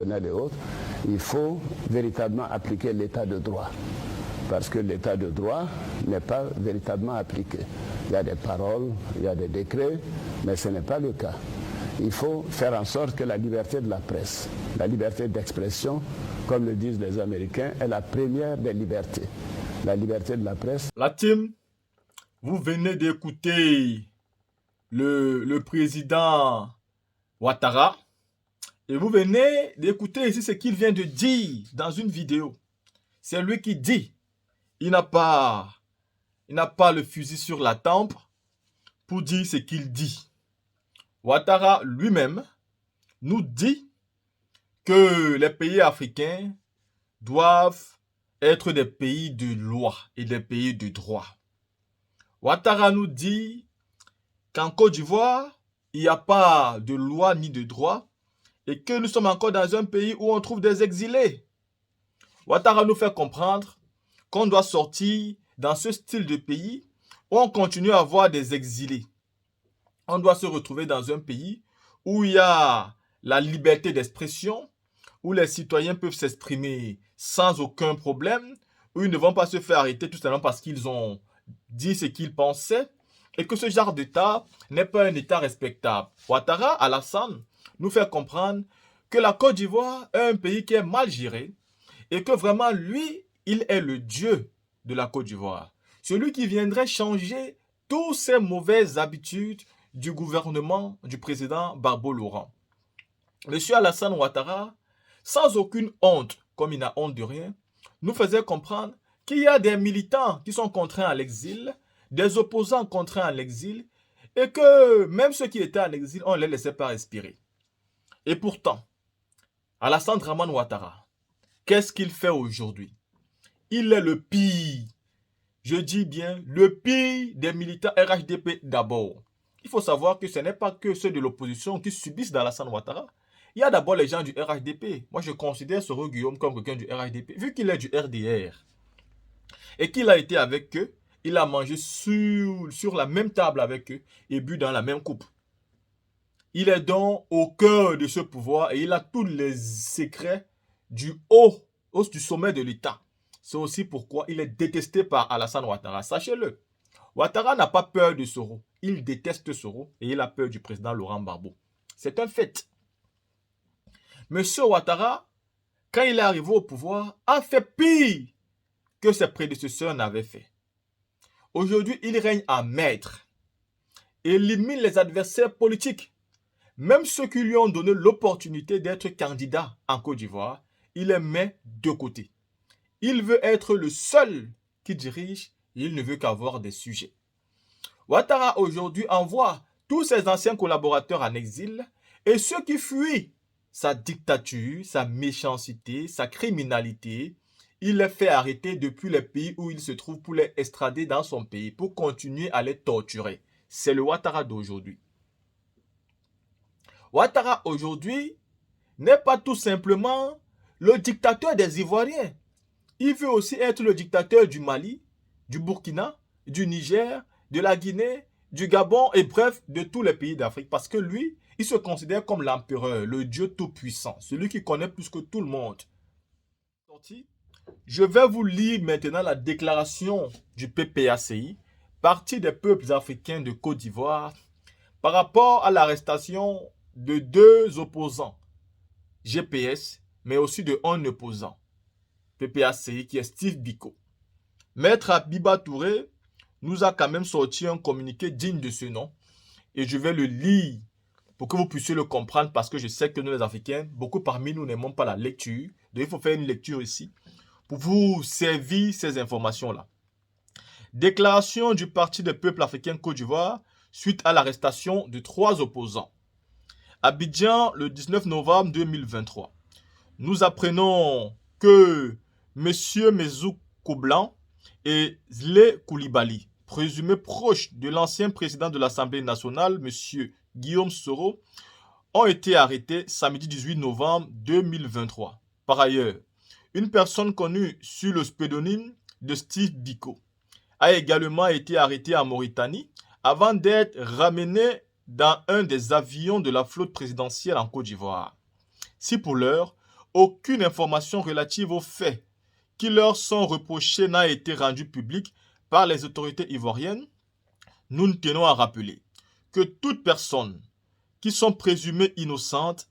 et autres, il faut véritablement appliquer l'état de droit. Parce que l'état de droit n'est pas véritablement appliqué. Il y a des paroles, il y a des décrets, mais ce n'est pas le cas. Il faut faire en sorte que la liberté de la presse, la liberté d'expression, comme le disent les Américains, est la première des libertés. La liberté de la presse. La team, vous venez d'écouter le président Ouattara. Et vous venez d'écouter ici ce qu'il vient de dire dans une vidéo. C'est lui qui dit, il n'a pas le fusil sur la tempe pour dire ce qu'il dit. Ouattara lui-même nous dit que les pays africains doivent être des pays de loi et des pays de droit. Ouattara nous dit qu'en Côte d'Ivoire, il n'y a pas de loi ni de droit et que nous sommes encore dans un pays où on trouve des exilés. Ouattara nous fait comprendre qu'on doit sortir dans ce style de pays où on continue à avoir des exilés. On doit se retrouver dans un pays où il y a la liberté d'expression, où les citoyens peuvent s'exprimer sans aucun problème, où ils ne vont pas se faire arrêter tout simplement parce qu'ils ont dit ce qu'ils pensaient, et que ce genre d'État n'est pas un État respectable. Ouattara, Alassane, nous fait comprendre que la Côte d'Ivoire est un pays qui est mal géré et que vraiment, lui, il est le Dieu de la Côte d'Ivoire. Celui qui viendrait changer toutes ces mauvaises habitudes du gouvernement du président Gbagbo Laurent. Monsieur Alassane Ouattara, sans aucune honte, comme il n'a honte de rien, nous faisait comprendre qu'il y a des militants qui sont contraints à l'exil, des opposants contraints à l'exil, et que même ceux qui étaient à l'exil, on ne les laissait pas respirer. Et pourtant, Alassane Dramane Ouattara, qu'est-ce qu'il fait aujourd'hui? Il est le pire, je dis bien le pire des militants RHDP d'abord. Il faut savoir que ce n'est pas que ceux de l'opposition qui subissent d'Alassane Ouattara. Il y a d'abord les gens du RHDP. Moi, je considère Soro Guillaume comme quelqu'un du RHDP, vu qu'il est du RDR. Et qu'il a été avec eux, il a mangé sur la même table avec eux et bu dans la même coupe. Il est donc au cœur de ce pouvoir et il a tous les secrets du du sommet de l'État. C'est aussi pourquoi il est détesté par Alassane Ouattara. Sachez-le, Ouattara n'a pas peur de Soro. Il déteste Soro et il a peur du président Laurent Gbagbo. C'est un fait. Monsieur Ouattara, quand il est arrivé au pouvoir, a fait pire que ses prédécesseurs n'avaient fait. Aujourd'hui, il règne en maître. Il élimine les adversaires politiques. Même ceux qui lui ont donné l'opportunité d'être candidat en Côte d'Ivoire, il les met de côté. Il veut être le seul qui dirige et il ne veut qu'avoir des sujets. Ouattara aujourd'hui envoie tous ses anciens collaborateurs en exil et ceux qui fuient sa dictature, sa méchanceté, sa criminalité, il les fait arrêter depuis les pays où il se trouve pour les extrader dans son pays, pour continuer à les torturer. C'est le Ouattara d'aujourd'hui. Ouattara aujourd'hui n'est pas tout simplement le dictateur des Ivoiriens. Il veut aussi être le dictateur du Mali, du Burkina, du Niger, de la Guinée, du Gabon et bref, de tous les pays d'Afrique. Parce que lui, il se considère comme l'empereur, le Dieu tout-puissant, celui qui connaît plus que tout le monde. Je vais vous lire maintenant la déclaration du PPACI, Parti des peuples africains de Côte d'Ivoire, par rapport à l'arrestation de deux opposants, GPS, mais aussi de un opposant, PPACI, qui est Steve Biko. Maître Abiba Touré nous a quand même sorti un communiqué digne de ce nom, et je vais le lire pour que vous puissiez le comprendre, parce que je sais que nous les Africains, beaucoup parmi nous n'aimons pas la lecture, donc il faut faire une lecture ici, pour vous servir ces informations-là. Déclaration du Parti des peuples africains Côte d'Ivoire suite à l'arrestation de 3 opposants. Abidjan, le 19 novembre 2023. Nous apprenons que M. Mezou Koublan et Zlé Koulibaly, présumés proches de l'ancien président de l'Assemblée nationale, M. Guillaume Soro, ont été arrêtés samedi 18 novembre 2023. Par ailleurs, une personne connue sous le pseudonyme de Steve Biko a également été arrêtée en Mauritanie avant d'être ramenée dans un des avions de la flotte présidentielle en Côte d'Ivoire. Si pour l'heure, aucune information relative aux faits qui leur sont reprochés n'a été rendue publique par les autorités ivoiriennes, nous tenons à rappeler que toute personne qui sont présumées innocentes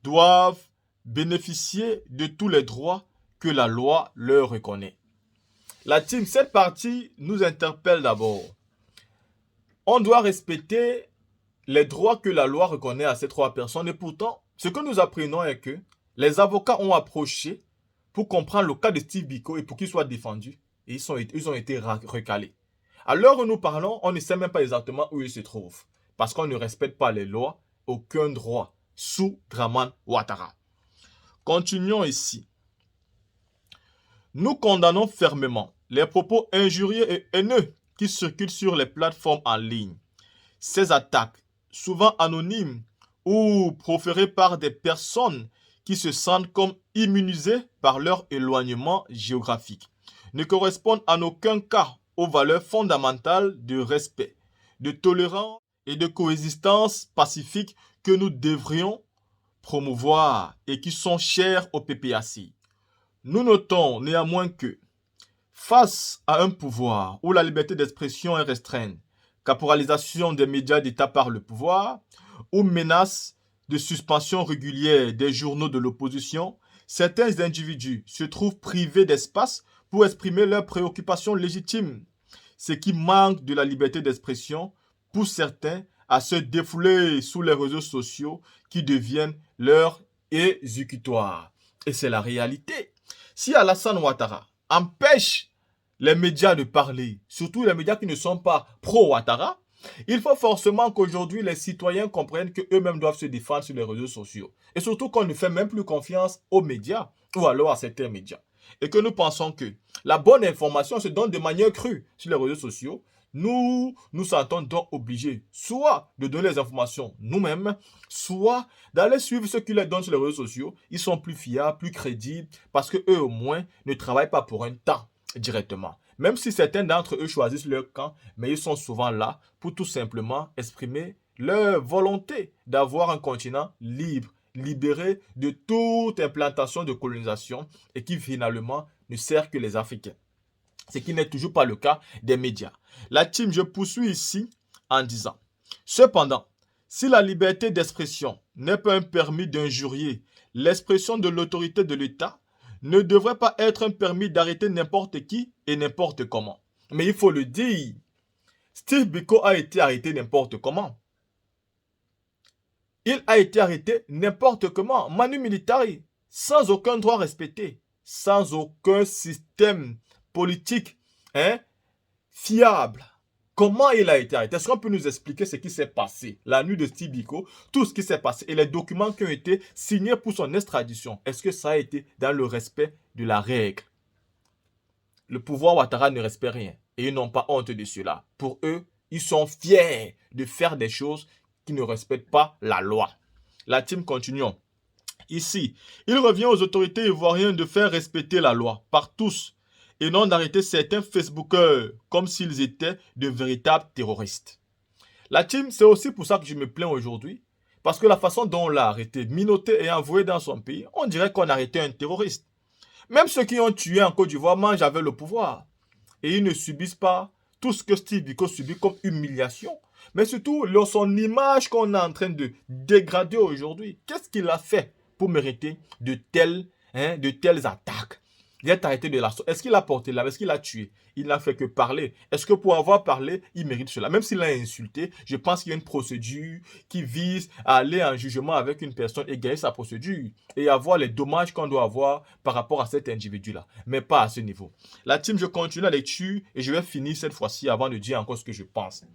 doivent bénéficier de tous les droits que la loi leur reconnaît. La team, cette partie nous interpelle d'abord. On doit respecter les droits que la loi reconnaît à ces trois personnes et pourtant, ce que nous apprenons est que les avocats ont approché pour comprendre le cas de Steve Biko et pour qu'il soit défendu et ils ont été recalés. À l'heure où nous parlons, on ne sait même pas exactement où il se trouve parce qu'on ne respecte pas les lois, aucun droit sous Dramane Ouattara. Continuons ici. Nous condamnons fermement les propos injurieux et haineux qui circulent sur les plateformes en ligne. Ces attaques, souvent anonymes ou proférées par des personnes qui se sentent comme immunisées par leur éloignement géographique, ne correspondent en aucun cas aux valeurs fondamentales de respect, de tolérance et de coexistence pacifique que nous devrions promouvoir et qui sont chères au PPACI. Nous notons néanmoins que, face à un pouvoir où la liberté d'expression est restreinte, caporalisation des médias d'État par le pouvoir, ou menace de suspension régulière des journaux de l'opposition, certains individus se trouvent privés d'espace pour exprimer leurs préoccupations légitimes. Ce qui manque de la liberté d'expression pousse certains à se défouler sous les réseaux sociaux qui deviennent leur exécutoire. Et c'est la réalité. Si Alassane Ouattara empêche les médias de parler, surtout les médias qui ne sont pas pro-Ouattara, il faut forcément qu'aujourd'hui les citoyens comprennent qu'eux-mêmes doivent se défendre sur les réseaux sociaux. Et surtout qu'on ne fait même plus confiance aux médias ou alors à certains médias. Et que nous pensons que la bonne information se donne de manière crue sur les réseaux sociaux. Nous sentons donc obligés soit de donner les informations nous-mêmes, soit d'aller suivre ceux qui les donnent sur les réseaux sociaux. Ils sont plus fiables, plus crédibles, parce qu'eux au moins ne travaillent pas pour un temps directement. Même si certains d'entre eux choisissent leur camp, mais ils sont souvent là pour tout simplement exprimer leur volonté d'avoir un continent libre, libéré de toute implantation de colonisation et qui finalement ne sert que les Africains. Ce qui n'est toujours pas le cas des médias. La team, je poursuis ici en disant, cependant, si la liberté d'expression n'est pas un permis d'injurier l'expression de l'autorité de l'État, ne devrait pas être un permis d'arrêter n'importe qui et n'importe comment. Mais il faut le dire, Steve Biko a été arrêté n'importe comment. Il a été arrêté n'importe comment. Manu Militari, sans aucun droit respecté, sans aucun système politique fiable. Comment il a été arrêté? Est-ce qu'on peut nous expliquer ce qui s'est passé la nuit de Steve Biko, tout ce qui s'est passé et les documents qui ont été signés pour son extradition? Est-ce que ça a été dans le respect de la règle? Le pouvoir Ouattara ne respecte rien et ils n'ont pas honte de cela. Pour eux, ils sont fiers de faire des choses qui ne respectent pas la loi. La team, continuons. Ici, il revient aux autorités ivoiriennes de faire respecter la loi par tous et non d'arrêter certains Facebookers comme s'ils étaient de véritables terroristes. La team, c'est aussi pour ça que je me plains aujourd'hui, parce que la façon dont on l'a arrêté, menotté et envoyé dans son pays, on dirait qu'on a arrêté un terroriste. Même ceux qui ont tué en Côte d'Ivoire mangent avec le pouvoir. Et ils ne subissent pas tout ce que Steve Biko subit comme humiliation, mais surtout son image qu'on est en train de dégrader aujourd'hui. Qu'est-ce qu'il a fait pour mériter de telles attaques? Il est arrêté de la sorte. Est-ce qu'il a porté l'arme? Est-ce qu'il a tué? Il n'a fait que parler. Est-ce que pour avoir parlé, il mérite cela? Même s'il a insulté, je pense qu'il y a une procédure qui vise à aller en jugement avec une personne et gagner sa procédure et avoir les dommages qu'on doit avoir par rapport à cet individu-là. Mais pas à ce niveau. La team, je continue la lecture et je vais finir cette fois-ci avant de dire encore ce que je pense.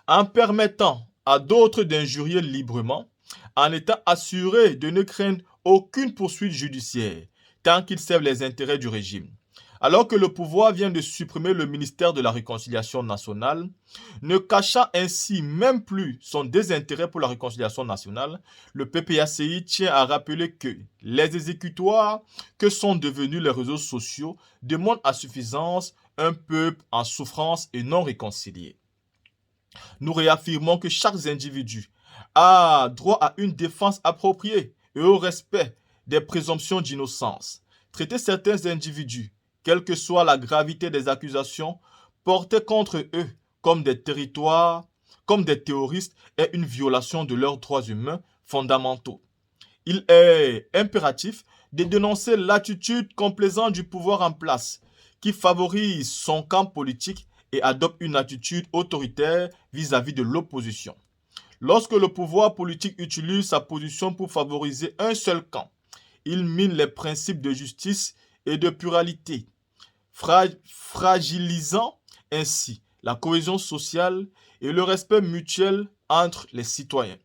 En permettant à d'autres d'injurier librement, en étant assuré de ne craindre aucune poursuite judiciaire, tant qu'ils servent les intérêts du régime. Alors que le pouvoir vient de supprimer le ministère de la Réconciliation nationale, ne cachant ainsi même plus son désintérêt pour la réconciliation nationale, le PPACI tient à rappeler que les exécutoires que sont devenus les réseaux sociaux demandent à suffisance un peuple en souffrance et non réconcilié. Nous réaffirmons que chaque individu a droit à une défense appropriée et au respect des présomptions d'innocence. Traiter certains individus, quelle que soit la gravité des accusations portées contre eux comme des territoires, comme des terroristes, est une violation de leurs droits humains fondamentaux. Il est impératif de dénoncer l'attitude complaisante du pouvoir en place, qui favorise son camp politique et adopte une attitude autoritaire vis-à-vis de l'opposition. Lorsque le pouvoir politique utilise sa position pour favoriser un seul camp, il mine les principes de justice et de pluralité, fragilisant ainsi la cohésion sociale et le respect mutuel entre les citoyens.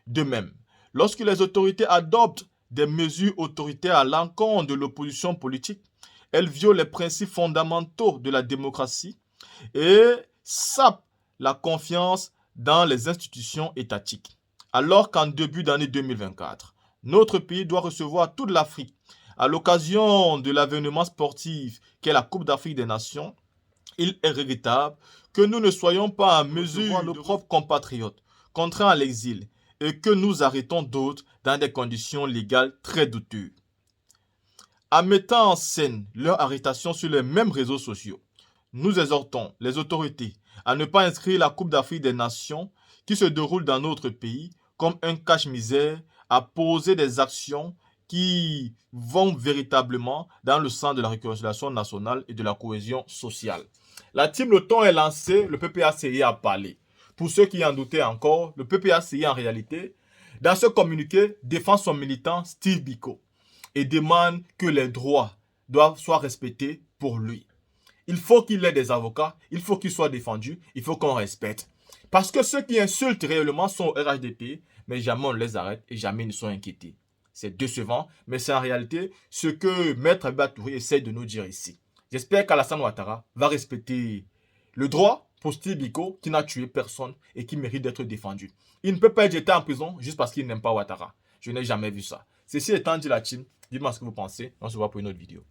De même, lorsque les autorités adoptent des mesures autoritaires à l'encontre de l'opposition politique, elles violent les principes fondamentaux de la démocratie et sapent la confiance dans les institutions étatiques. Alors qu'en début d'année 2024, notre pays doit recevoir toute l'Afrique à l'occasion de l'avènement sportif qu'est la Coupe d'Afrique des Nations, il est regrettable que nous ne soyons pas en mesure de nos propres compatriotes contraints à l'exil et que nous arrêtons d'autres dans des conditions légales très douteuses. En mettant en scène leur arrestation sur les mêmes réseaux sociaux, nous exhortons les autorités à ne pas inscrire la Coupe d'Afrique des Nations qui se déroule dans notre pays comme un cache-misère à poser des actions qui vont véritablement dans le sens de la réconciliation nationale et de la cohésion sociale. La team Le Ton est lancée, le PPACI a parlé. Pour ceux qui en doutaient encore, le PPACI en réalité, dans ce communiqué, défend son militant Steve Biko et demande que les droits soient respectés pour lui. Il faut qu'il ait des avocats, il faut qu'il soit défendu, il faut qu'on respecte. Parce que ceux qui insultent réellement sont au RHDP, mais jamais on les arrête et jamais ils ne sont inquiétés. C'est décevant, mais c'est en réalité ce que Maître Batouri essaie de nous dire ici. J'espère qu'Alassane Ouattara va respecter le droit pour Steve Biko qui n'a tué personne et qui mérite d'être défendu. Il ne peut pas être jeté en prison juste parce qu'il n'aime pas Ouattara. Je n'ai jamais vu ça. Ceci étant dit la team, dites-moi ce que vous pensez. On se voit pour une autre vidéo.